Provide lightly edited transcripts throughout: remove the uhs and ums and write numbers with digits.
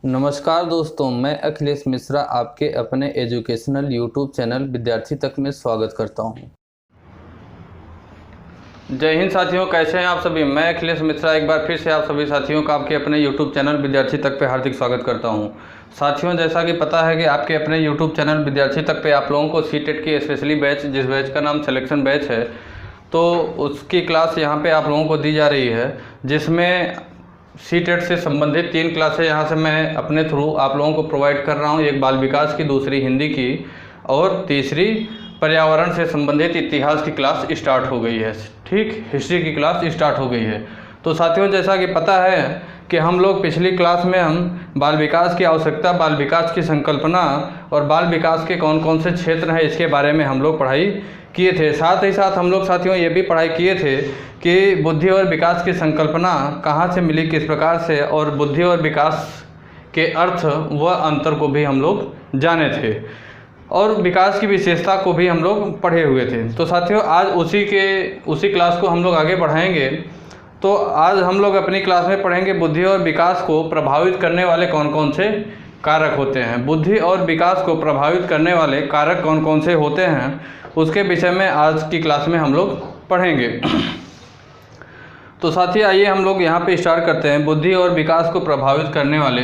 नमस्कार दोस्तों, मैं अखिलेश मिश्रा आपके अपने एजुकेशनल यूट्यूब चैनल विद्यार्थी तक में स्वागत करता हूं। जय हिंद साथियों, कैसे हैं आप सभी। मैं अखिलेश मिश्रा एक बार फिर से आप सभी साथियों का आपके अपने यूट्यूब चैनल विद्यार्थी तक पे हार्दिक स्वागत करता हूं। साथियों, जैसा कि पता है कि आपके अपने यूट्यूब चैनल विद्यार्थी तक पे आप लोगों को सीटेट की स्पेशली बैच, जिस बैच का नाम सिलेक्शन बैच है, तो उसकी क्लास यहाँ पर आप लोगों को दी जा रही है, जिसमें सीटेट से संबंधित 3 क्लासें यहाँ से मैं अपने थ्रू आप लोगों को प्रोवाइड कर रहा हूँ। एक बाल विकास की, दूसरी हिंदी की और तीसरी पर्यावरण से संबंधित इतिहास की क्लास स्टार्ट हो गई है। ठीक, हिस्ट्री की क्लास स्टार्ट हो गई है। तो साथियों, जैसा कि पता है कि हम लोग पिछली क्लास में हम बाल विकास की आवश्यकता, बाल विकास की संकल्पना और बाल विकास के कौन कौन से क्षेत्र हैं इसके बारे में हम लोग पढ़ाई किए थे। साथ ही साथ हम लोग साथियों ये भी पढ़ाई किए थे कि बुद्धि और विकास की संकल्पना कहाँ से मिली, किस प्रकार से, और बुद्धि और विकास के अर्थ व अंतर को भी हम लोग जाने थे और विकास की विशेषता को भी हम लोग पढ़े हुए थे। तो साथियों, आज उसी क्लास को हम लोग आगे बढ़ाएंगे। तो आज हम लोग अपनी क्लास में पढ़ेंगे बुद्धि और विकास को प्रभावित करने वाले कौन कौन से कारक होते हैं। बुद्धि और विकास को प्रभावित करने वाले कारक कौन कौन से होते हैं, उसके विषय में आज की क्लास में हम लोग पढ़ेंगे। तो साथी, आइए हम लोग यहाँ पे स्टार्ट करते हैं। बुद्धि और विकास को प्रभावित करने वाले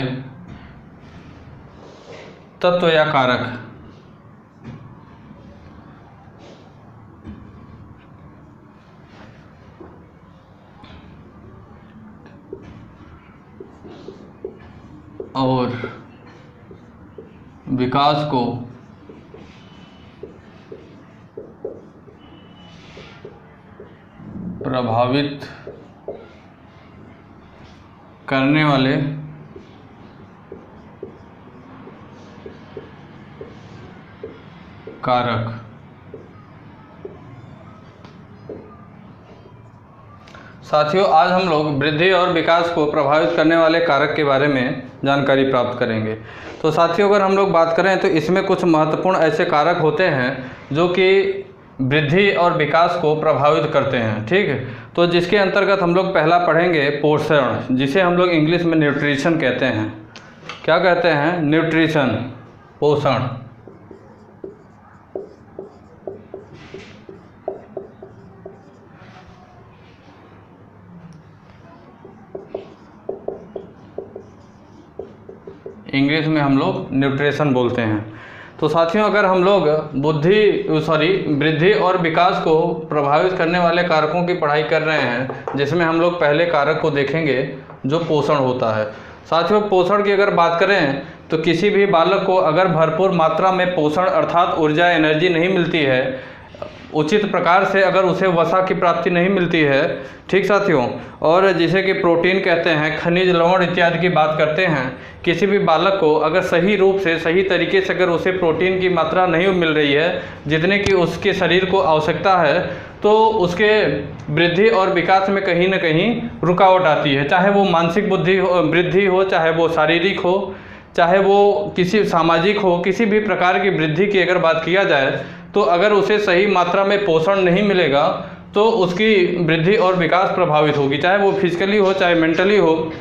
तत्व या कारक। और विकास को प्रभावित करने वाले कारक। साथियों, आज हम लोग वृद्धि और विकास को प्रभावित करने वाले कारक के बारे में जानकारी प्राप्त करेंगे। तो साथियों, अगर हम लोग बात करें तो इसमें कुछ महत्वपूर्ण ऐसे कारक होते हैं जो कि वृद्धि और विकास को प्रभावित करते हैं। ठीक है, तो जिसके अंतर्गत हम लोग पहला पढ़ेंगे पोषण, जिसे हम लोग इंग्लिश में न्यूट्रिशन कहते हैं। क्या कहते हैं? न्यूट्रिशन, पोषण। इंग्लिश में हम लोग न्यूट्रिशन बोलते हैं। तो साथियों, अगर हम लोग वृद्धि और विकास को प्रभावित करने वाले कारकों की पढ़ाई कर रहे हैं, जिसमें हम लोग पहले कारक को देखेंगे जो पोषण होता है। साथियों, पोषण की अगर बात करें तो किसी भी बालक को अगर भरपूर मात्रा में पोषण अर्थात ऊर्जा, एनर्जी नहीं मिलती है, उचित प्रकार से अगर उसे वसा की प्राप्ति नहीं मिलती है, ठीक साथियों, और जिसे कि प्रोटीन कहते हैं, खनिज, लवण इत्यादि की बात करते हैं, किसी भी बालक को अगर सही रूप से, सही तरीके से अगर उसे प्रोटीन की मात्रा नहीं मिल रही है जितने की उसके शरीर को आवश्यकता है, तो उसके वृद्धि और विकास में कहीं ना कहीं रुकावट आती है। चाहे वो मानसिक वृद्धि हो, चाहे वो शारीरिक हो, चाहे वो किसी सामाजिक हो, किसी भी प्रकार की वृद्धि की अगर बात किया जाए तो अगर उसे सही मात्रा में पोषण नहीं मिलेगा तो उसकी वृद्धि और विकास प्रभावित होगी। चाहे वो फिजिकली हो, चाहे मेंटली हो,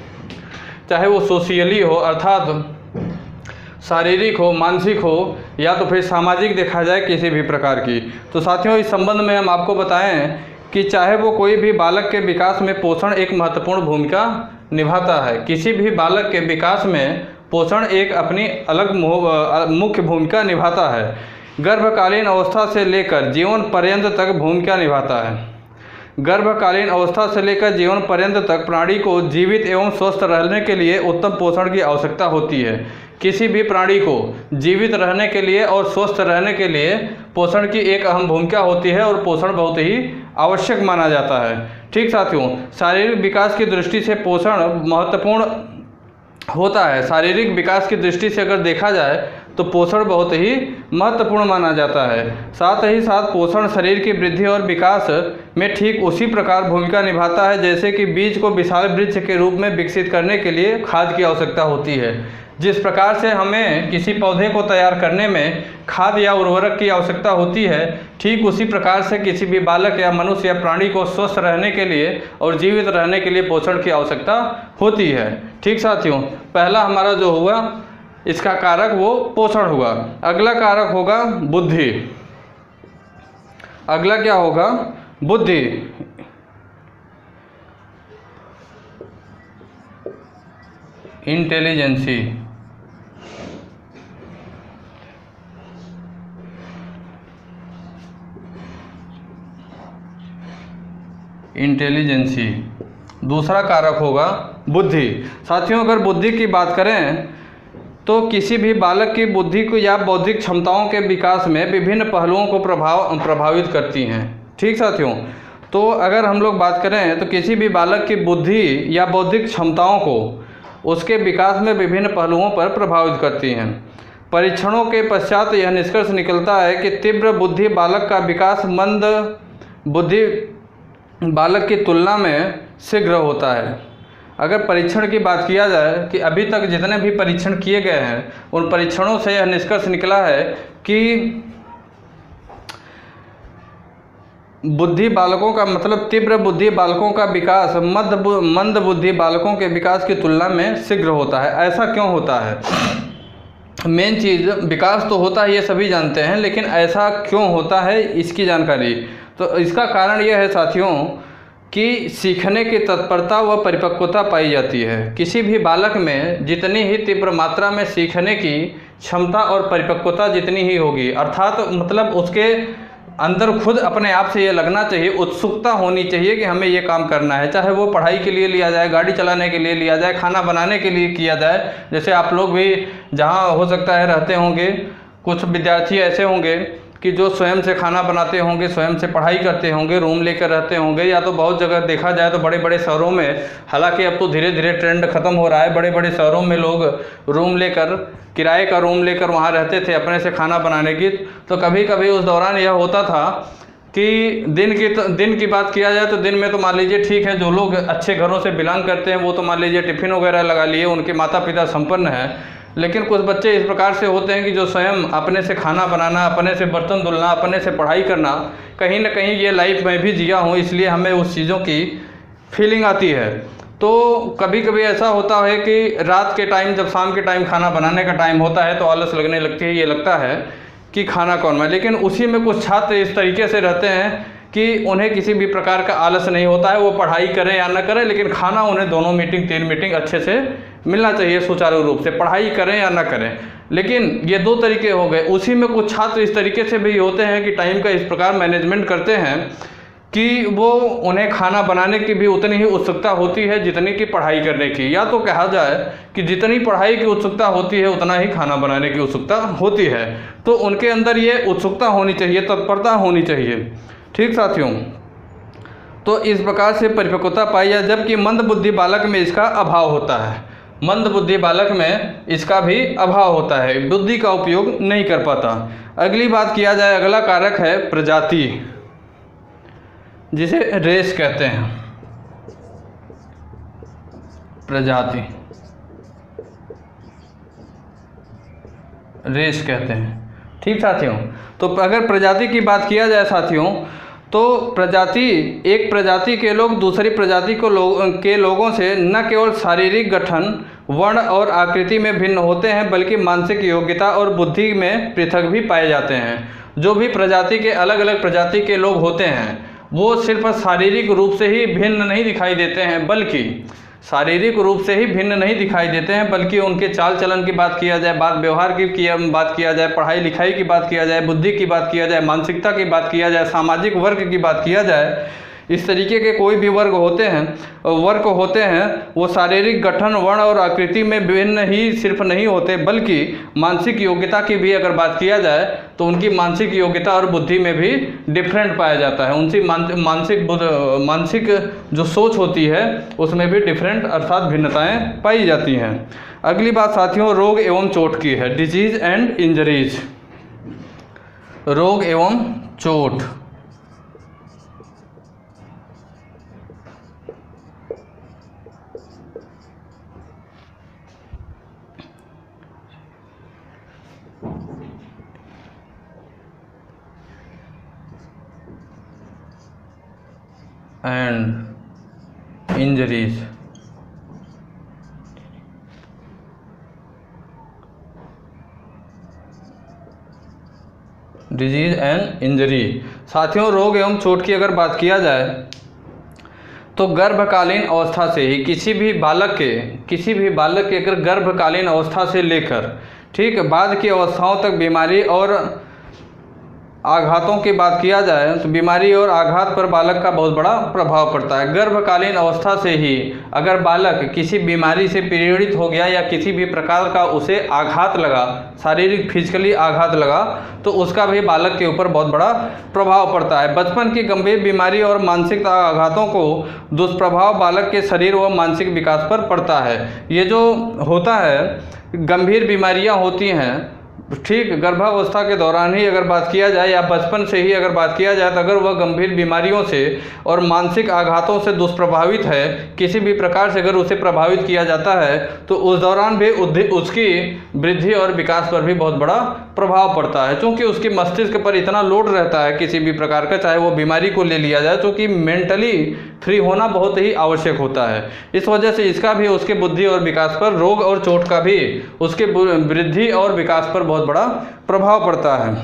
चाहे वो सोशियली हो अर्थात शारीरिक हो, मानसिक हो, या तो फिर सामाजिक देखा जाए किसी भी प्रकार की। तो साथियों, इस संबंध में हम आपको बताएं कि चाहे वो कोई भी बालक के विकास में पोषण एक महत्वपूर्ण भूमिका निभाता है। किसी भी बालक के विकास में पोषण एक अपनी अलग मुख्य भूमिका निभाता है। गर्भकालीन अवस्था से लेकर जीवन पर्यंत तक भूमिका निभाता है। गर्भकालीन अवस्था से लेकर जीवन पर्यंत तक प्राणी को जीवित एवं स्वस्थ रहने के लिए उत्तम पोषण की आवश्यकता होती है। किसी भी प्राणी को जीवित रहने के लिए और स्वस्थ रहने के लिए पोषण की एक अहम भूमिका होती है और पोषण बहुत ही आवश्यक माना जाता है। ठीक साथियों, शारीरिक विकास की दृष्टि से पोषण महत्वपूर्ण होता है। शारीरिक विकास की दृष्टि से अगर देखा जाए तो पोषण बहुत ही महत्वपूर्ण माना जाता है। साथ ही साथ पोषण शरीर की वृद्धि और विकास में ठीक उसी प्रकार भूमिका निभाता है जैसे कि बीज को विशाल वृक्ष के रूप में विकसित करने के लिए खाद की आवश्यकता होती है। जिस प्रकार से हमें किसी पौधे को तैयार करने में खाद या उर्वरक की आवश्यकता होती है, ठीक उसी प्रकार से किसी भी बालक या मनुष्य या प्राणी को स्वस्थ रहने के लिए और जीवित रहने के लिए पोषण की आवश्यकता होती है। ठीक साथियों, पहला हमारा जो हुआ इसका कारक वो पोषण हुआ। अगला कारक होगा बुद्धि। अगला क्या होगा? बुद्धि। इंटेलिजेंसी। इंटेलिजेंसी दूसरा कारक होगा बुद्धि। साथियों, अगर बुद्धि की बात करें तो किसी भी बालक की बुद्धि को या बौद्धिक क्षमताओं के विकास में विभिन्न पहलुओं को प्रभावित करती हैं। ठीक साथियों, तो अगर हम लोग बात करें तो किसी भी बालक की बुद्धि या बौद्धिक क्षमताओं को उसके विकास में विभिन्न पहलुओं पर प्रभावित करती हैं। परीक्षणों के पश्चात यह निष्कर्ष निकलता है कि तीव्र बुद्धि बालक का विकास मंद बुद्धि बालक की तुलना में शीघ्र होता है। अगर परीक्षण की बात किया जाए कि अभी तक जितने भी परीक्षण किए गए हैं उन परीक्षणों से यह निष्कर्ष निकला है कि बुद्धि बालकों का मतलब तीव्र बुद्धि बालकों का विकास मंद बुद्धि बालकों के विकास की तुलना में शीघ्र होता है। ऐसा क्यों होता है? मेन चीज़ विकास तो होता है, ये सभी जानते हैं, लेकिन ऐसा क्यों होता है इसकी जानकारी। तो इसका कारण यह है साथियों कि सीखने की तत्परता व परिपक्वता पाई जाती है। किसी भी बालक में जितनी ही तीव्र मात्रा में सीखने की क्षमता और परिपक्वता जितनी ही होगी, अर्थात मतलब उसके अंदर खुद अपने आप से ये लगना चाहिए, उत्सुकता होनी चाहिए कि हमें ये काम करना है, चाहे वो पढ़ाई के लिए लिया जाए, गाड़ी चलाने के लिए लिया जाए, खाना बनाने के लिए किया जाए। जैसे आप लोग भी जहाँ हो सकता है रहते होंगे, कुछ विद्यार्थी ऐसे होंगे कि जो स्वयं से खाना बनाते होंगे, स्वयं से पढ़ाई करते होंगे, रूम लेकर रहते होंगे, या तो बहुत जगह देखा जाए तो बड़े बड़े शहरों में, हालांकि अब तो धीरे धीरे ट्रेंड ख़त्म हो रहा है, बड़े बड़े शहरों में लोग रूम लेकर, किराए का रूम लेकर वहाँ रहते थे अपने से खाना बनाने की। तो कभी कभी उस दौरान यह होता था कि दिन की बात किया जाए तो दिन में तो मान लीजिए ठीक है, जो लोग अच्छे घरों से बिलोंग करते हैं वो तो मान लीजिए टिफ़िन वगैरह लगा लिए, उनके माता पिता संपन्न हैं। लेकिन कुछ बच्चे इस प्रकार से होते हैं कि जो स्वयं अपने से खाना बनाना, अपने से बर्तन धुलना, अपने से पढ़ाई करना, कहीं ना कहीं ये लाइफ मैं भी जिया हूँ, इसलिए हमें उस चीज़ों की फीलिंग आती है। तो कभी कभी ऐसा होता है कि रात के टाइम, जब शाम के टाइम खाना बनाने का टाइम होता है तो आलस लगने लगती है, ये लगता है कि खाना कौन बनाए। लेकिन उसी में कुछ छात्र इस तरीके से रहते हैं कि उन्हें किसी भी प्रकार का आलस नहीं होता है, वो पढ़ाई करें या ना करें, लेकिन खाना उन्हें दोनों मीटिंग 3 मीटिंग अच्छे से मिलना चाहिए सुचारू रूप से, पढ़ाई करें या ना करें। लेकिन ये 2 तरीके हो गए। उसी में कुछ छात्र इस तरीके से भी होते हैं कि टाइम का इस प्रकार मैनेजमेंट करते हैं कि वो उन्हें खाना बनाने की भी उतनी ही उत्सुकता होती है जितनी कि पढ़ाई करने की, या तो कहा जाए कि जितनी पढ़ाई की उत्सुकता होती है उतना ही खाना बनाने की उत्सुकता होती है। तो उनके अंदर ये उत्सुकता होनी चाहिए, तत्परता होनी चाहिए। ठीक साथियों, तो इस प्रकार से परिपक्वता पाई जाए, जबकि मंद बुद्धि बालक में इसका अभाव होता है। मंद बुद्धि बालक में इसका भी अभाव होता है, बुद्धि का उपयोग नहीं कर पाता। अगली बात किया जाए, अगला कारक है प्रजाति, जिसे रेस कहते हैं। प्रजाति, रेस कहते हैं। ठीक साथियों, तो अगर प्रजाति की बात किया जाए साथियों, तो एक प्रजाति के लोग दूसरी प्रजाति के लोगों से न केवल शारीरिक गठन, वर्ण और आकृति में भिन्न होते हैं, बल्कि मानसिक योग्यता और बुद्धि में पृथक भी पाए जाते हैं। जो भी प्रजाति के अलग अलग प्रजाति के लोग होते हैं वो सिर्फ शारीरिक रूप से ही भिन्न नहीं दिखाई देते हैं, बल्कि उनके चाल चलन की बात किया जाए, बात व्यवहार की बात किया जाए, पढ़ाई लिखाई की बात किया जाए, बुद्धि की बात किया जाए, मानसिकता की बात किया जाए, सामाजिक वर्ग की बात किया जाए, इस तरीके के कोई भी वर्ग होते हैं वो शारीरिक गठन, वर्ण और आकृति में भिन्न ही सिर्फ नहीं होते, बल्कि मानसिक योग्यता की भी अगर बात किया जाए तो उनकी मानसिक योग्यता और बुद्धि में भी डिफरेंट पाया जाता है। उनकी मानसिक जो सोच होती है उसमें भी डिफरेंट अर्थात भिन्नताएं पाई जाती हैं। अगली बात साथियों रोग एवं चोट की है, डिजीज एंड इंजरीज। रोग एवं चोट। And injuries. Disease and injury. साथियों रोग एवं चोट की अगर बात किया जाए तो गर्भकालीन अवस्था से ही किसी भी बालक के अगर गर्भकालीन अवस्था से लेकर ठीक बाद की अवस्थाओं तक बीमारी और आघातों की बात किया जाए तो बीमारी और आघात पर बालक का बहुत बड़ा प्रभाव पड़ता है। गर्भकालीन अवस्था से ही अगर बालक किसी बीमारी से पीड़ित हो गया या किसी भी प्रकार का उसे आघात लगा, शारीरिक फिजिकली आघात लगा, तो उसका भी बालक के ऊपर बहुत बड़ा प्रभाव पड़ता है। बचपन की गंभीर बीमारी और मानसिक आघातों को दुष्प्रभाव बालक के शरीर व मानसिक विकास पर पड़ता है। ये जो होता है गंभीर बीमारियां होती हैं ठीक गर्भावस्था के दौरान ही अगर बात किया जाए या बचपन से ही अगर बात किया जाए तो अगर वह गंभीर बीमारियों से और मानसिक आघातों से दुष्प्रभावित है, किसी भी प्रकार से अगर उसे प्रभावित किया जाता है तो उस दौरान भी उसकी वृद्धि और विकास पर भी बहुत बड़ा प्रभाव पड़ता है। क्योंकि उसकी मस्तिष्क पर इतना लोड रहता है किसी भी प्रकार का, चाहे वो बीमारी को ले लिया जाए, क्योंकि मेंटली फ्री होना बहुत ही आवश्यक होता है। इस वजह से इसका भी उसके बुद्धि और विकास पर, रोग और चोट का भी उसके वृद्धि और विकास पर बहुत बड़ा प्रभाव पड़ता है।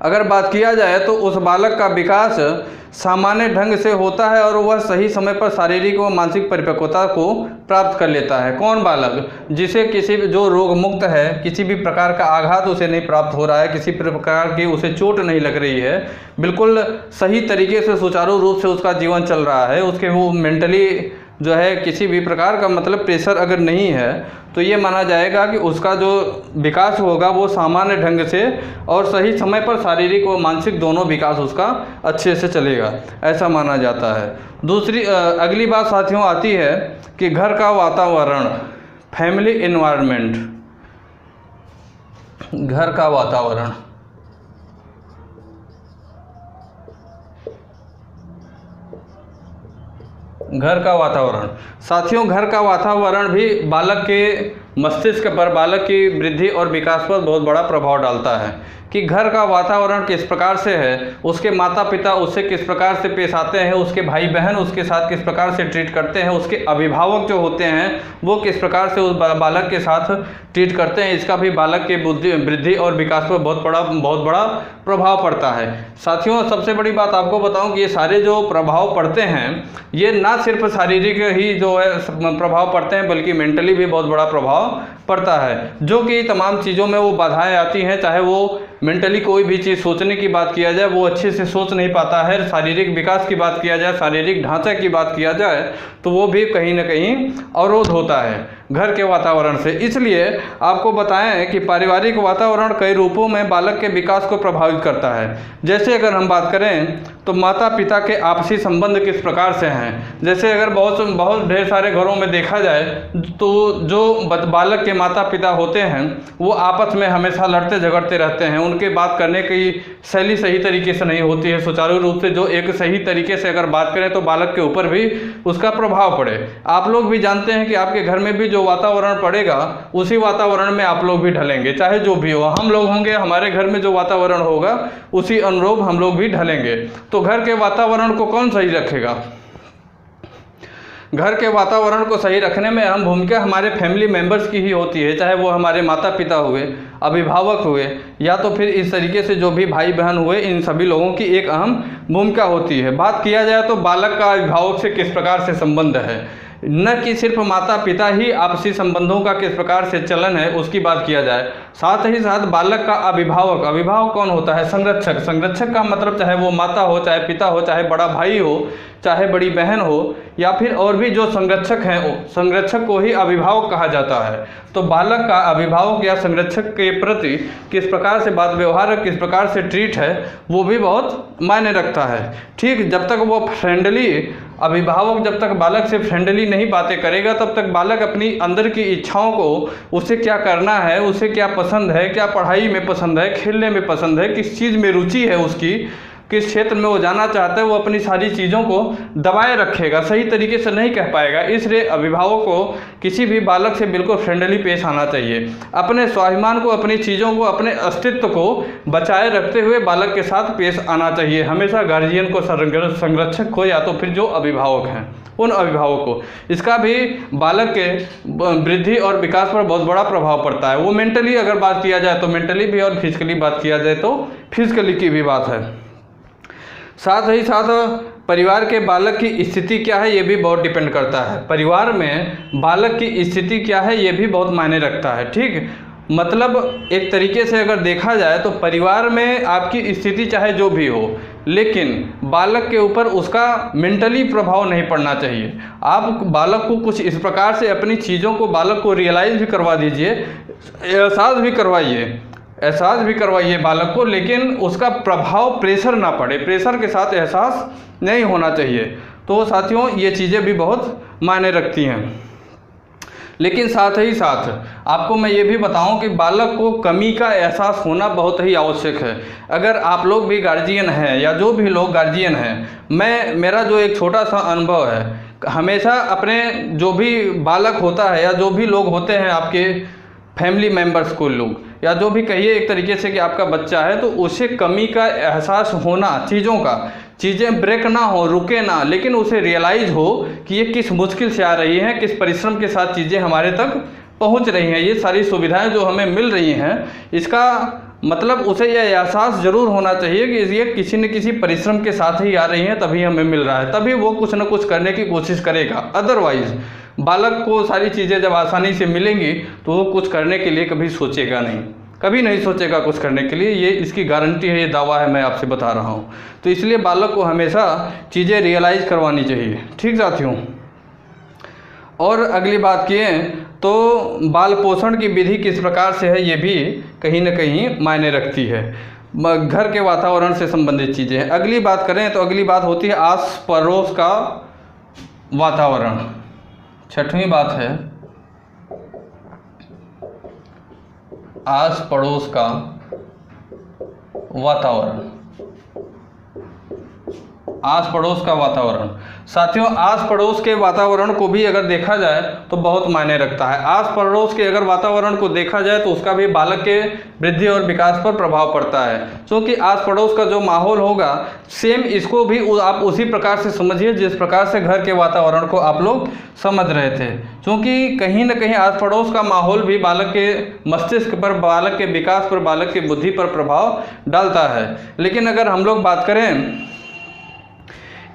अगर बात किया जाए तो उस बालक का विकास सामान्य ढंग से होता है और वह सही समय पर शारीरिक व मानसिक परिपक्वता को प्राप्त कर लेता है। कौन बालक? जिसे जो रोग मुक्त है, किसी भी प्रकार का आघात उसे नहीं प्राप्त हो रहा है, किसी प्रकार की उसे चोट नहीं लग रही है, बिल्कुल सही तरीके से सुचारू रूप से उसका जीवन चल रहा है, उसके वो मेंटली जो है किसी भी प्रकार का मतलब प्रेशर अगर नहीं है, तो ये माना जाएगा कि उसका जो विकास होगा वो सामान्य ढंग से और सही समय पर शारीरिक व मानसिक दोनों विकास उसका अच्छे से चलेगा, ऐसा माना जाता है। अगली बात साथियों आती है कि घर का वातावरण, फैमिली एनवायरनमेंट। घर का वातावरण, घर का वातावरण। साथियों घर का वातावरण भी बालक के मस्तिष्क पर, बालक की वृद्धि और विकास पर बहुत बड़ा प्रभाव डालता है कि घर का वातावरण किस प्रकार से है, उसके माता पिता उससे किस प्रकार से पेश आते हैं, उसके भाई बहन उसके साथ किस प्रकार से ट्रीट करते हैं, उसके अभिभावक जो होते हैं वो किस प्रकार से उस बालक के साथ ट्रीट करते हैं, इसका भी बालक के वृद्धि और विकास पर बहुत बड़ा प्रभाव पड़ता है। साथियों सबसे बड़ी बात आपको बताऊं कि ये सारे जो प्रभाव पड़ते हैं ये ना सिर्फ शारीरिक ही जो है प्रभाव पड़ते हैं, बल्कि मेंटली भी बहुत बड़ा प्रभाव पड़ता है। जो कि तमाम चीज़ों में वो बाधाएं आती हैं, चाहे वो मेंटली कोई भी चीज़ सोचने की बात किया जाए वो अच्छे से सोच नहीं पाता है, शारीरिक विकास की बात किया जाए, शारीरिक ढांचे की बात किया जाए तो वो भी कहीं ना कहीं अवरोध होता है घर के वातावरण से। इसलिए आपको बताएं कि पारिवारिक वातावरण कई रूपों में बालक के विकास को प्रभावित करता है। जैसे अगर हम बात करें तो माता पिता के आपसी संबंध किस प्रकार से हैं। जैसे अगर बहुत ढेर सारे घरों में देखा जाए तो जो बालक के माता पिता होते हैं वो आपस में हमेशा लड़ते झगड़ते रहते हैं, उनके बात करने की शैली सही तरीके से नहीं होती है सुचारू रूप से। जो एक सही तरीके से अगर बात करें तो बालक के ऊपर भी उसका प्रभाव पड़े। आप लोग भी जानते हैं कि आपके घर में भी जो वातावरण पड़ेगा उसी वातावरण में आप लोग भी ढलेंगे, चाहे जो भी हो। हम लोग होंगे, हमारे घर में जो वातावरण होगा उसी अनुरूप हम लोग भी ढलेंगे। तो घर के वातावरण को कौन सही रखेगा? घर के वातावरण को सही रखने में अहम भूमिका हमारे फैमिली मेंबर्स की ही होती है, चाहे वो हमारे माता पिता हुए, अभिभावक हुए, या तो फिर इस तरीके से जो भी भाई बहन हुए, इन सभी लोगों की एक अहम भूमिका होती है। बात किया जाए तो बालक का अभिभावक से किस प्रकार से संबंध है, न कि सिर्फ माता पिता ही आपसी संबंधों का किस प्रकार से चलन है उसकी बात किया जाए, साथ ही साथ बालक का अभिभावक, अभिभावक कौन होता है? संरक्षक। संरक्षक का मतलब चाहे वो माता हो, चाहे पिता हो, चाहे बड़ा भाई हो, चाहे बड़ी बहन हो, या फिर और भी जो संरक्षक हैं, संरक्षक को ही अभिभावक कहा जाता है। तो बालक का अभिभावक या संरक्षक के प्रति किस प्रकार से बात व्यवहार है, किस प्रकार से ट्रीट है, वो भी बहुत मायने रखता है। ठीक, जब तक वो फ्रेंडली, अभिभावक जब तक बालक से फ्रेंडली नहीं बातें करेगा, तब तक बालक अपनी अंदर की इच्छाओं को, उसे क्या करना है, उसे क्या पसंद है, क्या पढ़ाई में पसंद है, खेलने में पसंद है, किस चीज़ में रुचि है उसकी, किस क्षेत्र में वो जाना चाहता है, वो अपनी सारी चीज़ों को दबाए रखेगा, सही तरीके से नहीं कह पाएगा। इसलिए अभिभावक को किसी भी बालक से बिल्कुल फ्रेंडली पेश आना चाहिए। अपने स्वाभिमान को, अपनी चीज़ों को, अपने अस्तित्व को बचाए रखते हुए बालक के साथ पेश आना चाहिए। हमेशा गार्जियन को, संरक्षक को, या तो फिर जो अभिभावक हैं उन अभिभावक को, इसका भी बालक के वृद्धि और विकास पर बहुत बड़ा प्रभाव पड़ता है। वो मेंटली अगर बात किया जाए तो मेंटली भी, और फिजिकली बात किया जाए तो फिजिकली की भी बात है। साथ ही साथ परिवार के बालक की स्थिति क्या है ये भी बहुत डिपेंड करता है। परिवार में बालक की स्थिति क्या है ये भी बहुत मायने रखता है। ठीक, मतलब एक तरीके से अगर देखा जाए तो परिवार में आपकी स्थिति चाहे जो भी हो, लेकिन बालक के ऊपर उसका मेंटली प्रभाव नहीं पड़ना चाहिए। आप बालक को कुछ इस प्रकार से अपनी चीज़ों को बालक को रियलाइज़ भी करवा दीजिए, एहसास भी करवाइए बालक को, लेकिन उसका प्रभाव प्रेशर ना पड़े, प्रेशर के साथ एहसास नहीं होना चाहिए। तो साथियों, ये चीज़ें भी बहुत मायने रखती हैं। लेकिन साथ ही साथ आपको मैं ये भी बताऊं कि बालक को कमी का एहसास होना बहुत ही आवश्यक है। अगर आप लोग भी गार्जियन हैं या जो भी लोग गार्जियन हैं, मेरा जो एक छोटा सा अनुभव है, हमेशा अपने जो भी बालक होता है या जो भी लोग होते हैं आपके फैमिली मेम्बर्स को, लोग या जो भी कहिए एक तरीके से कि आपका बच्चा है, तो उसे कमी का एहसास होना, चीज़ें ब्रेक ना हो, रुके ना, लेकिन उसे रियलाइज़ हो कि ये किस मुश्किल से आ रही हैं, किस परिश्रम के साथ चीज़ें हमारे तक पहुंच रही हैं, ये सारी सुविधाएं जो हमें मिल रही हैं, इसका मतलब उसे यह एहसास ज़रूर होना चाहिए कि ये किसी न किसी परिश्रम के साथ ही आ रही हैं, तभी हमें मिल रहा है, तभी वो कुछ न कुछ करने की कोशिश करेगा। अदरवाइज़ बालक को सारी चीज़ें जब आसानी से मिलेंगी तो वो कुछ करने के लिए कभी सोचेगा नहीं, कभी नहीं सोचेगा कुछ करने के लिए। ये इसकी गारंटी है, ये दावा है, मैं आपसे बता रहा हूँ। तो इसलिए बालक को हमेशा चीज़ें रियलाइज़ करवानी चाहिए। ठीक साथियों, और अगली बात किए तो बाल पोषण की विधि किस प्रकार से है ये भी कहीं न कहीं मायने रखती है। घर के वातावरण से संबंधित चीज़ें हैं। अगली बात करें तो अगली बात होती है आस पड़ोस का वातावरण। छठवीं बात है आस पड़ोस का वातावरण। आस पड़ोस का वातावरण, साथियों, आस पड़ोस के वातावरण को भी अगर देखा जाए तो बहुत मायने रखता है। आस पड़ोस के अगर वातावरण को देखा जाए तो उसका भी बालक के वृद्धि और विकास पर प्रभाव पड़ता है, क्योंकि आस पड़ोस का जो माहौल होगा सेम इसको भी आप उसी प्रकार से समझिए जिस प्रकार से घर के वातावरण को आप लोग समझ रहे थे, क्योंकि कहीं ना कहीं आस पड़ोस का माहौल भी बालक के मस्तिष्क पर, बालक के विकास पर, बालक की बुद्धि पर प्रभाव डालता है। लेकिन अगर हम लोग बात करें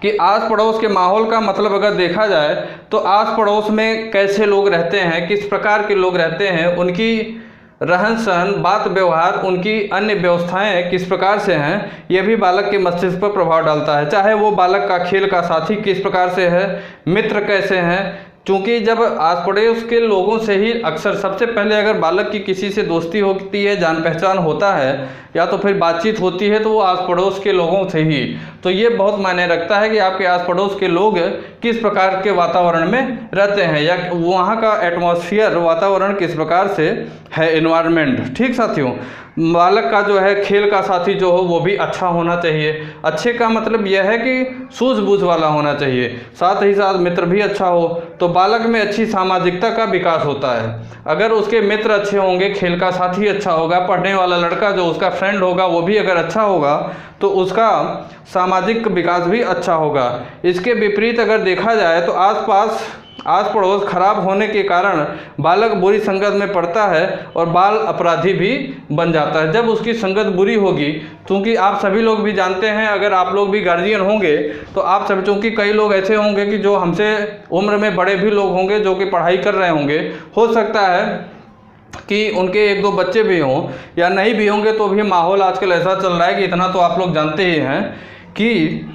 कि आस पड़ोस के माहौल का मतलब अगर देखा जाए तो आस पड़ोस में कैसे लोग रहते हैं, किस प्रकार के लोग रहते हैं, उनकी रहन सहन, बात व्यवहार, उनकी अन्य व्यवस्थाएं किस प्रकार से हैं, यह भी बालक के मस्तिष्क पर प्रभाव डालता है। चाहे वो बालक का खेल का साथी किस प्रकार से है, मित्र कैसे हैं, क्योंकि जब आस पड़ोस के लोगों से ही अक्सर सबसे पहले अगर बालक की किसी से दोस्ती होती है, जान पहचान होता है या तो फिर बातचीत होती है तो वो आस पड़ोस के लोगों से ही। तो ये बहुत मायने रखता है कि आपके आस पड़ोस के लोग किस प्रकार के वातावरण में रहते हैं या वहाँ का एटमॉस्फेयर, वातावरण किस प्रकार से है, एनवायरनमेंट। ठीक साथियों, बालक का जो है खेल का साथी जो हो वो भी अच्छा होना चाहिए। अच्छे का मतलब यह है कि सूझबूझ वाला होना चाहिए, साथ ही साथ मित्र भी अच्छा हो, तो बालक में अच्छी सामाजिकता का विकास होता है। अगर उसके मित्र अच्छे होंगे, खेल का साथी अच्छा होगा, पढ़ने वाला लड़का जो उसका फ्रेंड होगा वो भी अगर अच्छा होगा तो उसका सामाजिक विकास भी अच्छा होगा। इसके विपरीत अगर देखा जाए तो आसपास आस पड़ोस खराब होने के कारण बालक बुरी संगत में पड़ता है और बाल अपराधी भी बन जाता है। जब उसकी संगत बुरी होगी, क्योंकि आप सभी लोग भी जानते हैं, अगर आप लोग भी गार्जियन होंगे तो आप सब, चूँकि कई लोग ऐसे होंगे कि जो हमसे उम्र में बड़े भी लोग होंगे जो कि पढ़ाई कर रहे होंगे, हो सकता है कि उनके एक दो बच्चे भी हों या नहीं भी होंगे, तो भी माहौल आजकल ऐसा चल रहा है कि इतना तो आप लोग जानते ही हैं कि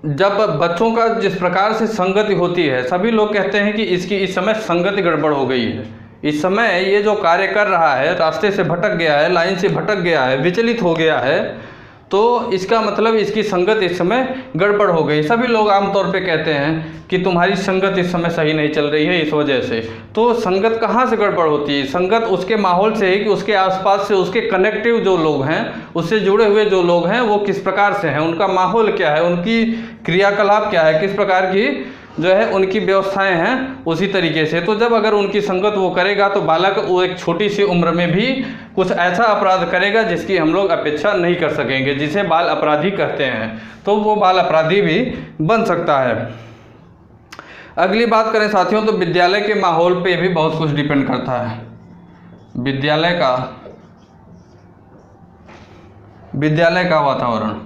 जब बच्चों का जिस प्रकार से संगति होती है, सभी लोग कहते हैं कि इसकी इस समय संगति गड़बड़ हो गई है, इस समय ये जो कार्य कर रहा है रास्ते से भटक गया है, लाइन से भटक गया है, विचलित हो गया है, तो इसका मतलब इसकी संगत इस समय गड़बड़ हो गई। सभी लोग आमतौर पे कहते हैं कि तुम्हारी संगत इस समय सही नहीं चल रही है इस वजह से। तो संगत कहाँ से गड़बड़ होती है? संगत उसके माहौल से है कि उसके आसपास से उसके कनेक्टिव जो लोग हैं, उससे जुड़े हुए जो लोग हैं वो किस प्रकार से हैं, उनका माहौल क्या है, उनकी क्रियाकलाप क्या है, किस प्रकार की जो है उनकी व्यवस्थाएं हैं, उसी तरीके से। तो जब अगर उनकी संगत वो करेगा तो बालक वो एक छोटी सी उम्र में भी कुछ ऐसा अपराध करेगा जिसकी हम लोग अपेक्षा नहीं कर सकेंगे, जिसे बाल अपराधी कहते हैं, तो वो बाल अपराधी भी बन सकता है। अगली बात करें साथियों तो विद्यालय के माहौल पे भी बहुत कुछ डिपेंड करता है। विद्यालय का वातावरण,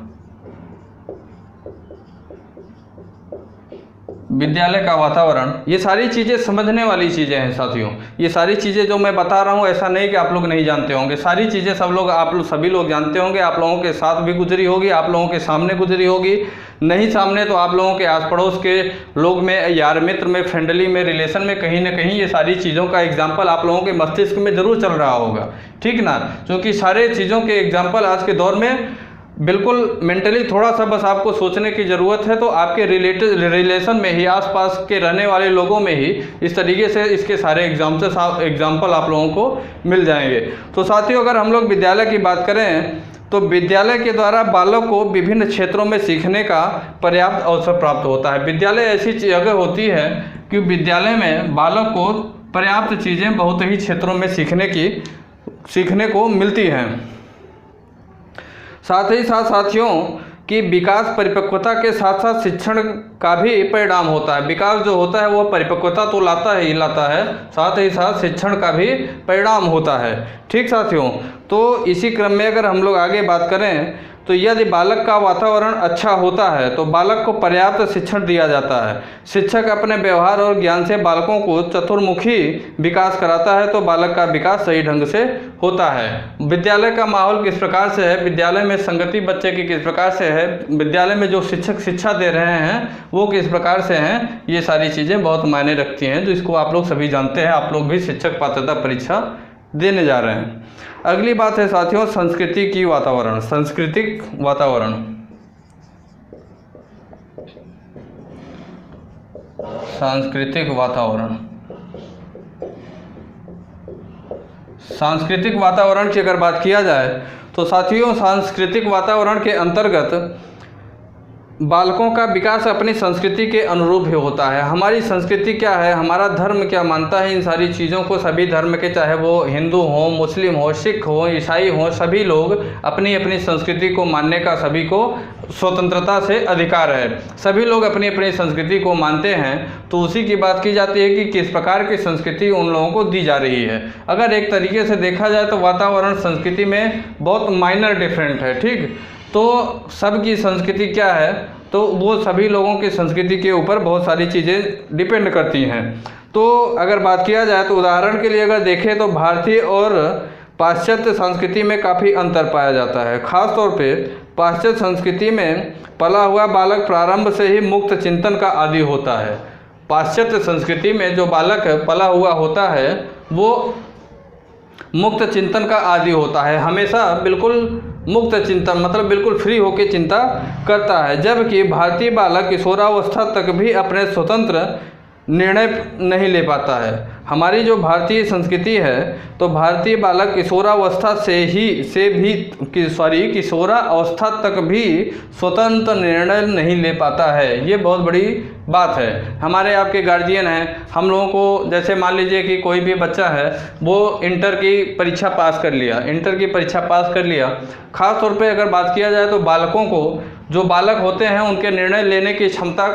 विद्यालय का वातावरण, ये सारी चीज़ें समझने वाली चीज़ें हैं साथियों। ये सारी चीज़ें जो मैं बता रहा हूँ, ऐसा नहीं कि आप लोग नहीं जानते होंगे, सारी चीज़ें सभी लोग जानते होंगे। आप लोगों के साथ भी गुजरी होगी, आप लोगों के सामने गुजरी होगी, नहीं सामने तो आप लोगों के आस पड़ोस के लोग में, यार मित्र में, फ्रेंडली में, रिलेशन में कहीं ना कहीं ये सारी चीज़ों का एग्जाम्पल आप लोगों के मस्तिष्क में ज़रूर चल रहा होगा, ठीक ना। क्योंकि सारे चीज़ों के एग्जाम्पल आज के दौर में बिल्कुल मेंटली थोड़ा सा बस आपको सोचने की ज़रूरत है, तो आपके रिलेशन में ही, आसपास के रहने वाले लोगों में ही इस तरीके से इसके सारे एग्जाम्पल आप लोगों को मिल जाएंगे। तो साथियों अगर हम लोग विद्यालय की बात करें तो विद्यालय के द्वारा बालक को विभिन्न क्षेत्रों में सीखने का पर्याप्त अवसर प्राप्त होता है। विद्यालय ऐसी जगह होती है कि विद्यालय में बालक को पर्याप्त चीज़ें बहुत ही क्षेत्रों में सीखने को मिलती हैं। साथ ही साथ साथियों कि विकास परिपक्वता के साथ साथ शिक्षण का भी परिणाम होता है। विकास जो होता है वो परिपक्वता तो लाता है, साथ ही साथ शिक्षण का भी परिणाम होता है, ठीक साथियों। तो इसी क्रम में अगर हम लोग आगे बात करें तो यदि बालक का वातावरण अच्छा होता है तो बालक को पर्याप्त शिक्षण दिया जाता है। शिक्षक अपने व्यवहार और ज्ञान से बालकों को चतुर्मुखी विकास कराता है तो बालक का विकास सही ढंग से होता है। विद्यालय का माहौल किस प्रकार से है, विद्यालय में संगति बच्चे की किस प्रकार से है, विद्यालय में जो शिक्षक शिक्षा दे रहे हैं वो किस प्रकार से हैं, ये सारी चीज़ें बहुत मायने रखती हैं, जो इसको आप लोग सभी जानते हैं। आप लोग भी शिक्षक पात्रता परीक्षा देने जा रहे हैं। अगली बात है साथियों सांस्कृतिक वातावरण। सांस्कृतिक वातावरण की अगर बात किया जाए तो साथियों सांस्कृतिक वातावरण के अंतर्गत बालकों का विकास अपनी संस्कृति के अनुरूप ही होता है। हमारी संस्कृति क्या है, हमारा धर्म क्या मानता है, इन सारी चीज़ों को सभी धर्म के, चाहे वो हिंदू हो, मुस्लिम हो, सिख हो, ईसाई हो, सभी लोग अपनी अपनी संस्कृति को मानने का सभी को स्वतंत्रता से अधिकार है। सभी लोग अपनी अपनी संस्कृति को मानते हैं। तो उसी की बात की जाती है कि किस प्रकार की संस्कृति उन लोगों को दी जा रही है। अगर एक तरीके से देखा जाए तो वातावरण संस्कृति में बहुत माइनर डिफरेंट है, ठीक। तो सबकी संस्कृति क्या है, तो वो सभी लोगों की संस्कृति के ऊपर बहुत सारी चीज़ें डिपेंड करती हैं। तो अगर बात किया जाए तो उदाहरण के लिए अगर देखें तो भारतीय और पाश्चात्य संस्कृति में काफ़ी अंतर पाया जाता है। ख़ास तौर पे पाश्चात्य संस्कृति में पला हुआ बालक प्रारंभ से ही मुक्त चिंतन का आदी होता है। पाश्चात्य संस्कृति में जो बालक पला हुआ होता है वो मुक्त चिंतन का आदी होता है, हमेशा बिल्कुल मुक्त चिंतन मतलब बिल्कुल फ्री होकर चिंता करता है। जबकि भारतीय बालक किशोरावस्था तक भी अपने स्वतंत्र निर्णय नहीं ले पाता है। हमारी जो भारतीय संस्कृति है तो भारतीय बालक किशोरावस्था किशोरावस्था तक भी स्वतंत्र निर्णय नहीं ले पाता है। ये बहुत बड़ी बात है। हमारे आपके गार्जियन हैं, हम लोगों को जैसे मान लीजिए कि कोई भी बच्चा है वो इंटर की परीक्षा पास कर लिया, ख़ास तौर पे अगर बात किया जाए तो बालकों को, जो बालक होते हैं उनके निर्णय लेने की क्षमता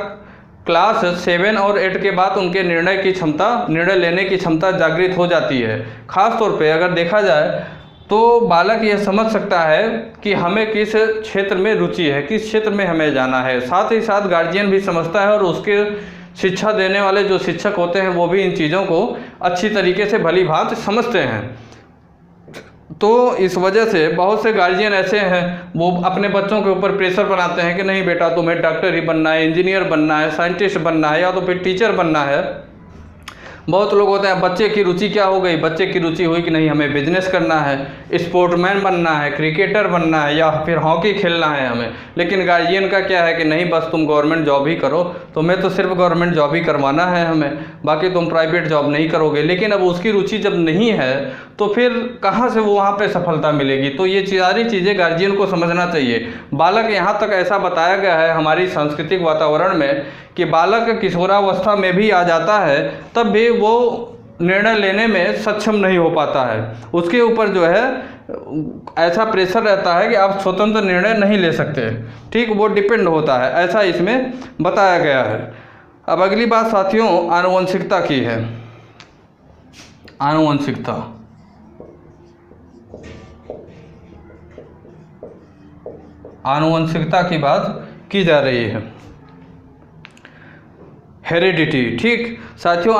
क्लास 7 और 8 के बाद उनके निर्णय लेने की क्षमता जागृत हो जाती है। खास तौर पे अगर देखा जाए तो बालक यह समझ सकता है कि हमें किस क्षेत्र में रुचि है, किस क्षेत्र में हमें जाना है। साथ ही साथ गार्जियन भी समझता है और उसके शिक्षा देने वाले जो शिक्षक होते हैं वो भी इन चीज़ों को अच्छी तरीके से भली भांति समझते हैं। तो इस वजह से बहुत से गार्जियन ऐसे हैं वो अपने बच्चों के ऊपर प्रेशर बनाते हैं कि नहीं बेटा तुम्हें डॉक्टर ही बनना है, इंजीनियर बनना है, साइंटिस्ट बनना है या तो फिर टीचर बनना है। बहुत लोग होते हैं बच्चे की रुचि क्या हो गई, बच्चे की रुचि हुई कि नहीं हमें बिजनेस करना है, स्पोर्टमैन बनना है, क्रिकेटर बनना है या फिर हॉकी खेलना है हमें। लेकिन गार्जियन का क्या है कि नहीं बस तुम गवर्नमेंट जॉब ही करो, तुम्हें तो सिर्फ गवर्नमेंट जॉब ही करवाना है हमें, बाकी तुम प्राइवेट जॉब नहीं करोगे। लेकिन अब उसकी रुचि जब नहीं है तो फिर कहाँ से वो वहाँ पे सफलता मिलेगी। तो ये सारी चीज़ें गार्जियन को समझना चाहिए। बालक यहाँ तक ऐसा बताया गया है हमारी सांस्कृतिक वातावरण में कि बालक किशोरावस्था में भी आ जाता है तब भी वो निर्णय लेने में सक्षम नहीं हो पाता है। उसके ऊपर जो है ऐसा प्रेशर रहता है कि आप स्वतंत्र निर्णय नहीं ले सकते। ठीक, वो डिपेंड होता है, ऐसा इसमें बताया गया है। अब अगली बात साथियों आनुवंशिकता की है। आनुवंशिकता की बात की जा रही है, हेरिडिटी। ठीक साथियों,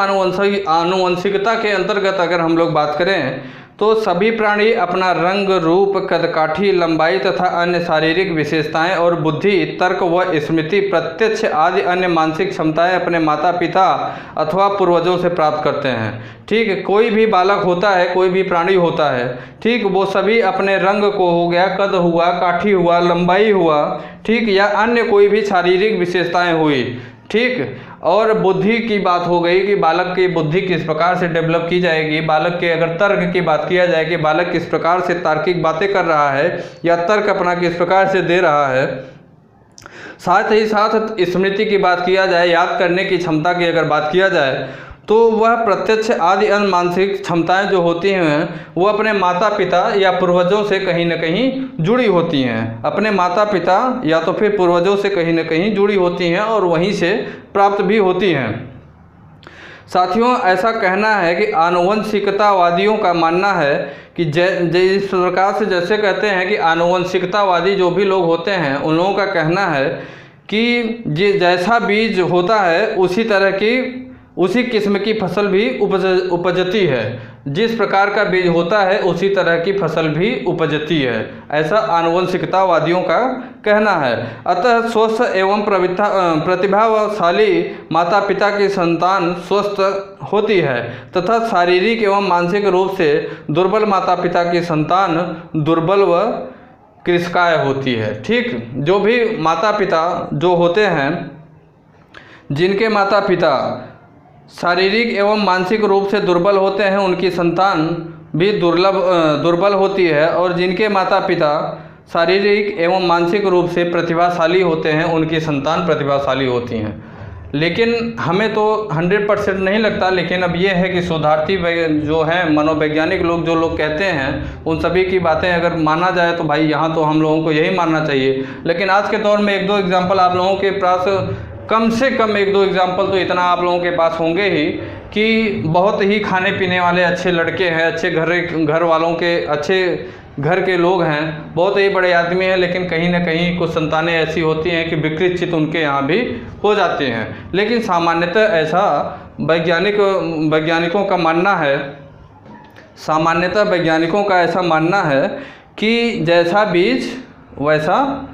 आनुवंशिकता के अंतर्गत अगर हम लोग बात करें तो सभी प्राणी अपना रंग, रूप, कदकाठी, लंबाई तथा अन्य शारीरिक विशेषताएं और बुद्धि, तर्क व स्मृति, प्रत्यक्ष आदि अन्य मानसिक क्षमताएं अपने माता पिता अथवा पूर्वजों से प्राप्त करते हैं। ठीक, कोई भी बालक होता है, कोई भी प्राणी होता है, ठीक, वो सभी अपने रंग को हो गया, कद हुआ, काठी हुआ, लंबाई हुआ, ठीक, या अन्य कोई भी शारीरिक विशेषताएं हुई, ठीक, और बुद्धि की बात हो गई कि बालक की बुद्धि किस प्रकार से डेवलप की जाएगी। बालक के अगर तर्क की बात किया जाए कि बालक किस प्रकार से तार्किक बातें कर रहा है या तर्क अपना किस प्रकार से दे रहा है। साथ ही साथ स्मृति की बात किया जाए, याद करने की क्षमता की अगर बात किया जाए तो वह प्रत्यक्ष आदि अन्य मानसिक क्षमताएं जो होती हैं वो अपने माता पिता या पूर्वजों से कहीं न कहीं जुड़ी होती हैं। अपने माता पिता या तो फिर पूर्वजों से कहीं न कहीं जुड़ी होती हैं और वहीं से प्राप्त भी होती हैं। साथियों, ऐसा कहना है कि आनुवंशिकतावादियों का मानना है कि जिस प्रकार से जैसे कहते हैं कि आनुवंशिकतावादी जो भी लोग होते हैं उन लोगों का कहना है कि जैसा बीज होता है उसी किस्म की फसल भी उपजती है। जिस प्रकार का बीज होता है उसी तरह की फसल भी उपजती है, ऐसा आनुवंशिकतावादियों का कहना है। अतः स्वस्थ एवं प्रतिभाशाली माता पिता की संतान स्वस्थ होती है तथा शारीरिक एवं मानसिक रूप से दुर्बल माता पिता की संतान दुर्बल व कृशकाय होती है। ठीक, जो भी माता पिता जो होते हैं जिनके माता पिता शारीरिक एवं मानसिक रूप से दुर्बल होते हैं उनकी संतान भी दुर्बल होती है, और जिनके माता पिता शारीरिक एवं मानसिक रूप से प्रतिभाशाली होते हैं उनकी संतान प्रतिभाशाली होती हैं। लेकिन हमें तो 100% नहीं लगता, लेकिन अब ये है कि शोधार्थी जो हैं मनोवैज्ञानिक लोग जो लोग कहते हैं उन सभी की बातें अगर माना जाए तो भाई यहाँ तो हम लोगों को यही मानना चाहिए। लेकिन आज के दौर में 1-2 एग्जाम्पल आप लोगों के पास, कम से कम 1-2 एग्जाम्पल तो इतना आप लोगों के पास होंगे ही कि बहुत ही खाने पीने वाले अच्छे लड़के हैं, अच्छे घर वालों के अच्छे घर के लोग हैं, बहुत ही बड़े आदमी हैं, लेकिन कहीं ना कहीं कुछ संतानें ऐसी होती हैं कि विकृत चित्त उनके यहाँ भी हो जाते हैं। लेकिन सामान्यतः ऐसा वैज्ञानिकों का ऐसा मानना है कि जैसा बीज वैसा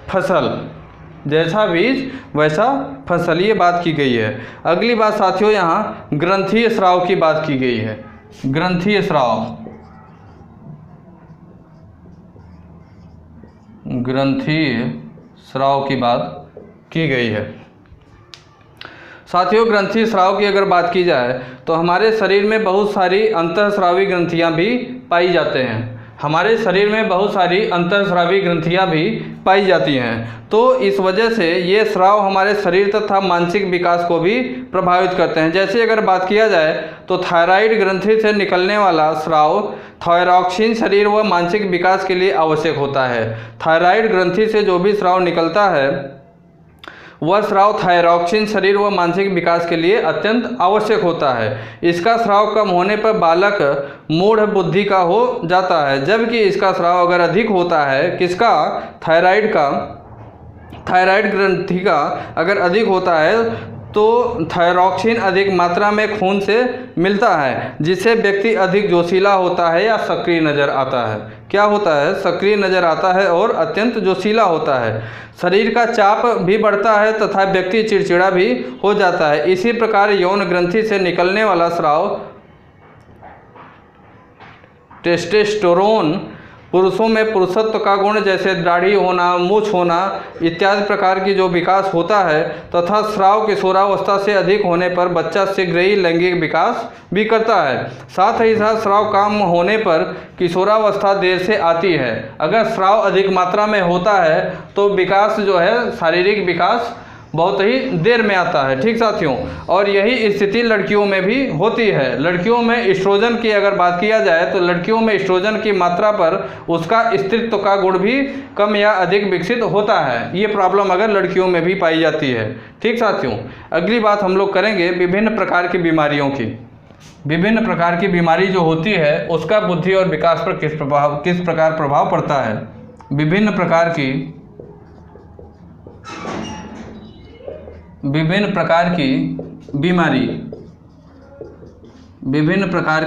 फसल, ये बात की गई है। अगली बात साथियों यहाँ ग्रंथीय स्राव की बात की गई है। ग्रंथीय स्राव की बात की गई है। साथियों, ग्रंथीय स्राव की अगर बात की जाए तो हमारे शरीर में बहुत सारी अंतःस्रावी ग्रंथियाँ भी पाई जाते हैं। हमारे शरीर में बहुत सारी अंतःस्रावी ग्रंथियाँ भी पाई जाती हैं। तो इस वजह से ये स्राव हमारे शरीर तथा मानसिक विकास को भी प्रभावित करते हैं। जैसे अगर बात किया जाए तो थायराइड ग्रंथि से निकलने वाला स्राव थायरॉक्सिन शरीर व मानसिक विकास के लिए आवश्यक होता है। थायराइड ग्रंथि से जो भी स्राव निकलता है वह स्राव थायरॉक्सिन शरीर व मानसिक विकास के लिए अत्यंत आवश्यक होता है। इसका स्राव कम होने पर बालक मूढ़ बुद्धि का हो जाता है, जबकि इसका स्राव अगर अधिक होता है, किसका, थायराइड ग्रंथि का अगर अधिक होता है तो थायरॉक्सिन अधिक मात्रा में खून से मिलता है, जिससे व्यक्ति अधिक जोशीला होता है या सक्रिय नज़र आता है। क्या होता है, सक्रिय नज़र आता है और अत्यंत जोशीला होता है। शरीर का चाप भी बढ़ता है तथा व्यक्ति चिड़चिड़ा भी हो जाता है। इसी प्रकार यौन ग्रंथि से निकलने वाला स्राव टेस्टोस्टेरोन पुरुषों में पुरुषत्व का गुण जैसे दाढ़ी होना, मूछ होना इत्यादि प्रकार की जो विकास होता है तथा स्राव किशोरावस्था से अधिक होने पर बच्चा शीघ्र ही लैंगिक विकास भी करता है। साथ ही साथ स्राव कम होने पर किशोरावस्था देर से आती है। अगर स्राव अधिक मात्रा में होता है तो विकास जो है, शारीरिक विकास बहुत ही देर में आता है। ठीक साथियों, और यही स्थिति लड़कियों में भी होती है। लड़कियों में एस्ट्रोजन की अगर बात किया जाए तो लड़कियों में एस्ट्रोजन की मात्रा पर उसका स्त्रीत्व का गुण भी कम या अधिक विकसित होता है। ये प्रॉब्लम अगर लड़कियों में भी पाई जाती है। ठीक साथियों, अगली बात हम लोग करेंगे विभिन्न प्रकार की बीमारियों की। विभिन्न प्रकार की बीमारी जो होती है उसका बुद्धि और विकास पर किस प्रकार प्रभाव पड़ता है। विभिन्न प्रकार की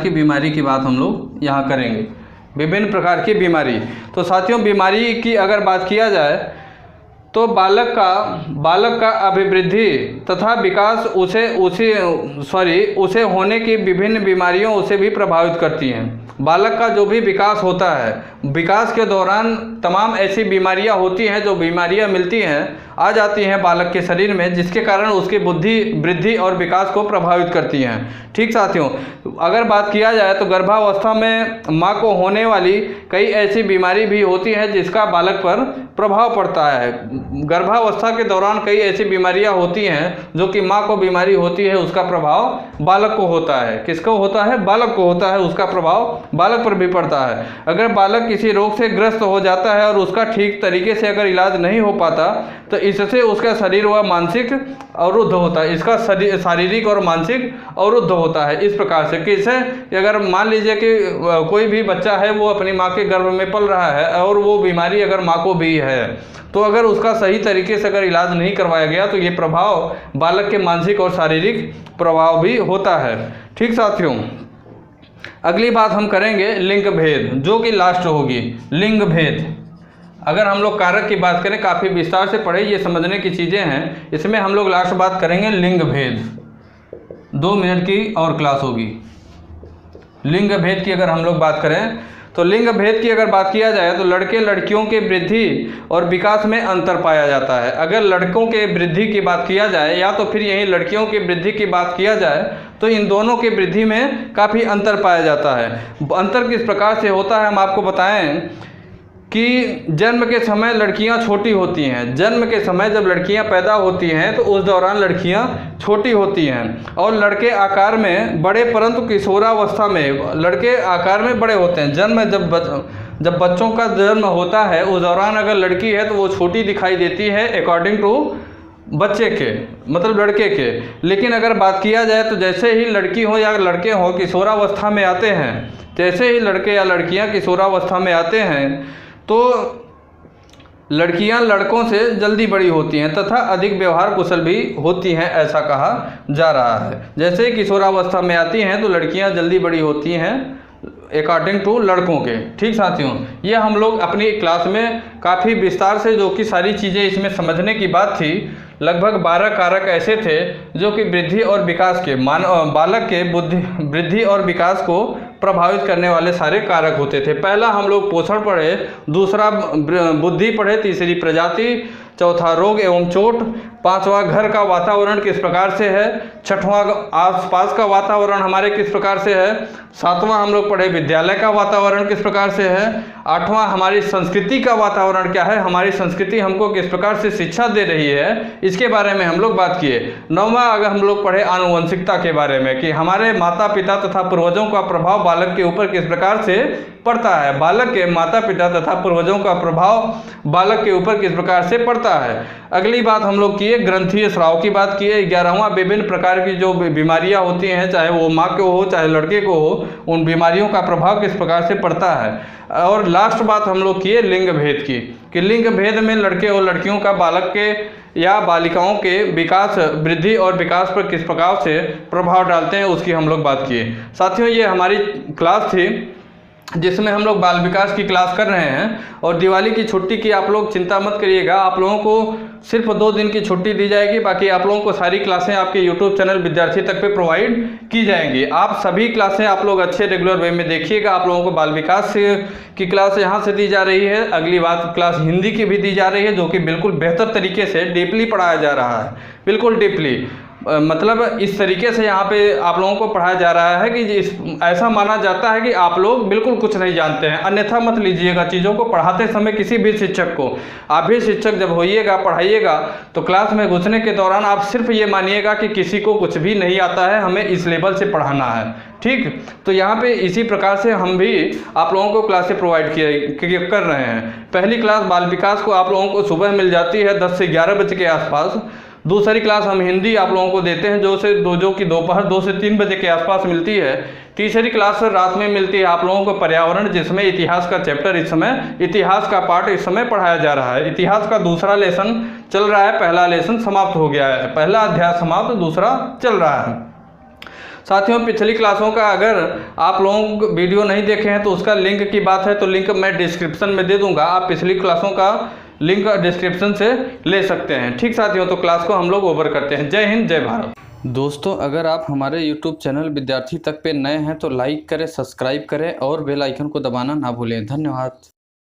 बीमारी की बात हम लोग यहाँ करेंगे। विभिन्न प्रकार की बीमारी, तो साथियों विमारी की अगर बात किया जाए तो बालक का अभिवृद्धि तथा विकास उसे होने की विभिन्न बीमारियों उसे भी प्रभावित करती हैं। बालक का जो भी विकास होता है, विकास के दौरान तमाम ऐसी बीमारियां होती हैं जो बीमारियां मिलती हैं, आ जाती हैं बालक के शरीर में, जिसके कारण उसकी बुद्धि वृद्धि और विकास को प्रभावित करती हैं। ठीक साथियों, अगर बात किया जाए तो गर्भावस्था में माँ को होने वाली कई ऐसी बीमारी भी होती है जिसका बालक पर प्रभाव पड़ता है। गर्भावस्था के दौरान कई ऐसी बीमारियां होती हैं जो कि माँ को बीमारी होती है, उसका प्रभाव बालक को होता है। किसको होता है, बालक को होता है, उसका प्रभाव बालक पर भी पड़ता है। अगर बालक किसी रोग से ग्रस्त हो जाता है और उसका ठीक तरीके से अगर इलाज नहीं हो पाता तो इससे उसका शरीर व मानसिक अवरुद्ध होता है, इसका शारीरिक और मानसिक अवरुद्ध होता है। इस प्रकार से किसे, अगर मान लीजिए कि कोई भी बच्चा है वो अपनी माँ के गर्भ में पल रहा है और वो बीमारी अगर माँ को भी है, तो अगर उसका सही तरीके से अगर इलाज नहीं करवाया गया तो ये प्रभाव बालक के मानसिक और शारीरिक प्रभाव भी होता है। ठीक साथियों, अगली बात हम करेंगे लिंग भेद, जो कि लास्ट होगी। लिंग भेद, अगर हम लोग कारक की बात करें, काफ़ी विस्तार से पढ़े, ये समझने की चीज़ें हैं, इसमें हम लोग लास्ट बात करेंगे लिंग भेद। 2 मिनट की और क्लास होगी। लिंग भेद की अगर हम लोग बात करें तो लिंग भेद की अगर बात किया जाए तो लड़के लड़कियों के वृद्धि और विकास में अंतर पाया जाता है। अगर लड़कों के वृद्धि की बात किया जाए या तो फिर यही लड़कियों की वृद्धि की बात किया जाए तो इन दोनों की वृद्धि में काफ़ी अंतर पाया जाता है। अंतर किस प्रकार से होता है हम आपको बताएं कि जन्म के समय लड़कियां छोटी होती हैं। जन्म के समय जब लड़कियां पैदा होती हैं तो उस दौरान लड़कियां छोटी होती हैं और लड़के आकार में बड़े, परंतु किशोरावस्था में लड़के आकार में बड़े होते हैं। जब बच्चों का जन्म होता है उस दौरान अगर लड़की है तो वो छोटी दिखाई देती है अकॉर्डिंग टू बच्चे के, मतलब लड़के के। लेकिन अगर बात किया जाए तो जैसे ही लड़की हो या लड़के हो किशोरावस्था में आते हैं, जैसे ही लड़के या लड़कियां किशोरावस्था में आते हैं तो लड़कियां लड़कों से जल्दी बड़ी होती हैं तथा अधिक व्यवहार कुशल भी होती हैं, ऐसा कहा जा रहा है। जैसे ही किशोरावस्था में आती हैं तो लड़कियां जल्दी बड़ी होती हैं अकॉर्डिंग टू लड़कों के। ठीक साथियों, ये हम लोग अपनी क्लास में काफ़ी विस्तार से जो कि सारी चीज़ें इसमें समझने की बात थी, लगभग 12 कारक ऐसे थे जो कि वृद्धि और विकास के बालक के वृद्धि और विकास को प्रभावित करने वाले सारे कारक होते थे। पहला हम लोग पोषण पढ़े, दूसरा बुद्धि पढ़े, तीसरी प्रजाति, चौथा रोग एवं चोट, पांचवा घर का वातावरण किस प्रकार से है, छठवां आसपास का वातावरण हमारे किस प्रकार से है, सातवां हम लोग पढ़े विद्यालय का वातावरण किस प्रकार से है, आठवां हमारी संस्कृति का वातावरण क्या है, हमारी संस्कृति हमको किस प्रकार से शिक्षा दे रही है, इसके बारे में हम लोग बात किए। नौवां अगर हम लोग पढ़े आनुवंशिकता के बारे में कि हमारे माता पिता तथा पूर्वजों का प्रभाव बालक के ऊपर किस प्रकार से पड़ता है, बालक के माता पिता तथा पूर्वजों का प्रभाव बालक के ऊपर किस प्रकार से पड़ता है। अगली बात हम लोग किए है ग्रंथीय स्राव की बात की है। 11वां विभिन्न प्रकार की जो बीमारियां होती हैं, चाहे वो माँ को हो चाहे लड़के को हो, उन बीमारियों का प्रभाव किस प्रकार से पड़ता है। और लास्ट बात हम लोग किए लिंग भेद की, कि लिंग भेद में लड़के और लड़कियों का बालक के या बालिकाओं के विकास, वृद्धि और विकास पर किस प्रकार से प्रभाव डालते हैं, उसकी हम लोग बात किए। साथियों, ये हमारी क्लास थी जिसमें हम लोग बाल विकास की क्लास कर रहे हैं। और दिवाली की छुट्टी की आप लोग चिंता मत करिएगा, आप लोगों को सिर्फ 2 दिन की छुट्टी दी जाएगी, बाकी आप लोगों को सारी क्लासें आपके यूट्यूब चैनल विद्यार्थी तक पे प्रोवाइड की जाएंगी। आप सभी क्लासें आप लोग अच्छे रेगुलर वे में देखिएगा। आप लोगों को बाल विकास की क्लास यहाँ से दी जा रही है, अगली बात क्लास हिंदी की भी दी जा रही है, जो कि बिल्कुल बेहतर तरीके से डीपली पढ़ाया जा रहा है, बिल्कुल डीपली, मतलब इस तरीके से यहाँ पे आप लोगों को पढ़ाया जा रहा है कि ऐसा माना जाता है कि आप लोग बिल्कुल कुछ नहीं जानते हैं। अन्यथा मत लीजिएगा चीज़ों को पढ़ाते समय किसी भी शिक्षक को। आप भी शिक्षक जब होइएगा, पढ़ाइएगा, तो क्लास में घुसने के दौरान आप सिर्फ ये मानिएगा कि किसी को कुछ भी नहीं आता है, हमें इस लेवल से पढ़ाना है, ठीक। तो यहाँ पे इसी प्रकार से हम भी आप लोगों को क्लासें प्रोवाइड कर रहे हैं। पहली क्लास बाल विकास को आप लोगों को सुबह मिल जाती है 10 से 11 बजे के आसपास। दूसरी क्लास हम हिंदी आप लोगों को देते हैं जो कि दोपहर 2 से 3 बजे के आसपास मिलती है। तीसरी क्लास रात में मिलती है आप लोगों को पर्यावरण, जिसमें इतिहास का चैप्टर इस समय, इतिहास का पार्ट इस समय पढ़ाया जा रहा है। इतिहास का दूसरा लेसन चल रहा है, पहला लेसन समाप्त हो गया है, पहला अध्याय समाप्त, दूसरा चल रहा है। साथियों, पिछली क्लासों का अगर आप लोग वीडियो नहीं देखे हैं तो उसका लिंक की बात है तो लिंक मैं डिस्क्रिप्शन में दे दूंगा, आप पिछली क्लासों का लिंक डिस्क्रिप्शन से ले सकते हैं, ठीक साथियों। तो क्लास को हम लोग ओवर करते हैं। जय हिंद, जय भारत। दोस्तों, अगर आप हमारे YouTube चैनल विद्यार्थी तक पे नए हैं तो लाइक करें, सब्सक्राइब करें और बेल आइकन को दबाना ना भूलें। धन्यवाद।